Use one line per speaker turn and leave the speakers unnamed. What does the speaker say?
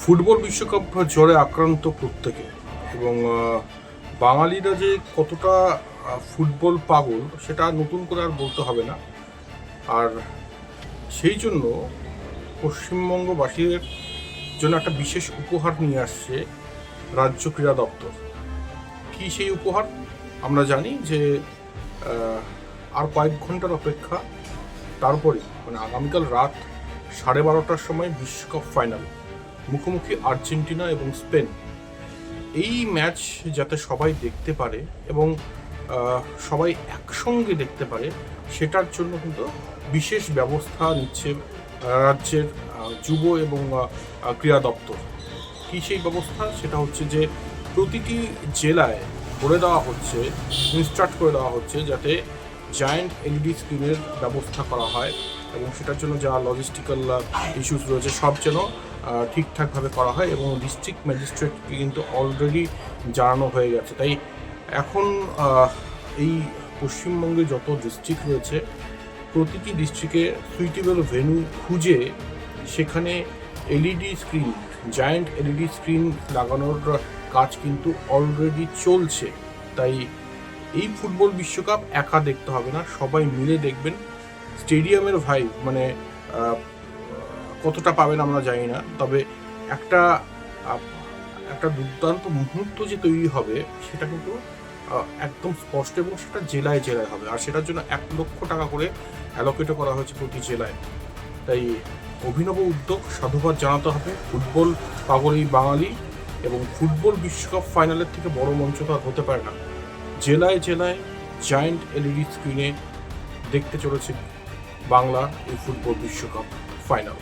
Football বিশ্বকাপ জ্বরে আক্রান্ত প্রত্যেকে এবং বাঙালিরা যে কতটা ফুটবল পাগল সেটা নতুন করে আর বলতে হবে না। আর সেই জন্য পশ্চিমবঙ্গবাসীদের জন্য একটা বিশেষ উপহার নিয়ে আসছে রাজ্য ক্রীড়া দপ্তর। কি সেই উপহার? আমরা জানি যে আর কয়েক ঘন্টার অপেক্ষা, তারপরে মানে আগামীকাল রাত 12:30টার সময় বিশ্বকাপ ফাইনাল, মুখোমুখি আর্জেন্টিনা এবং স্পেন। এই ম্যাচ যাতে সবাই দেখতে পারে এবং সবাই একসঙ্গে দেখতে পারে, সেটার জন্য কিন্তু বিশেষ ব্যবস্থা নিচ্ছে রাজ্যের যুব এবং ক্রীড়া দপ্তর। কী সেই ব্যবস্থা? সেটা হচ্ছে যে প্রতিটি জেলায় করে দেওয়া হচ্ছে, ইনস্ট্রাক্ট করে দেওয়া হচ্ছে যাতে জায়ান্ট এলইডি স্ক্রিনের ব্যবস্থা করা হয় এবং সেটার জন্য যা লজিস্টিক্যাল ইস্যুস রয়েছে সব যেন ঠিকঠাকভাবে করা হয় এবং ডিস্ট্রিক্ট ম্যাজিস্ট্রেটকে কিন্তু অলরেডি জানানো হয়ে গেছে। তাই এখন এই পশ্চিমবঙ্গে যত ডিস্ট্রিক্ট রয়েছে, প্রতিটি ডিস্ট্রিক্টে সুইটেবল ভেন্যু খুঁজে সেখানে LED screen, giant LED screen লাগানোর কাজ কিন্তু অলরেডি চলছে। তাই এই ফুটবল বিশ্বকাপ একা দেখতে হবে না, সবাই মিলে দেখবেন। স্টেডিয়ামের ভাইব মানে কতটা পাবেন আমরা জানি না, তবে একটা একটা দুর্দান্ত মুহূর্ত যে তৈরি হবে সেটা কিন্তু একদম স্পষ্ট এবং সেটা জেলায় জেলায় হবে। আর সেটার জন্য 1 লক্ষ টাকা করে অ্যালোকেটও করা হয়েছে প্রতি জেলায়। তাই অভিনব উদ্যোগ, সাধুবাদ জানাতে হবে ফুটবল পাগল এই বাঙালি। এবং ফুটবল বিশ্বকাপ ফাইনালের থেকে বড় মঞ্চ তো আর হতে পারে না। জেলায় জেলায় জায়ান্ট এলইডি স্ক্রিনে দেখতে চলেছে বাংলা এই ফুটবল বিশ্বকাপ ফাইনাল।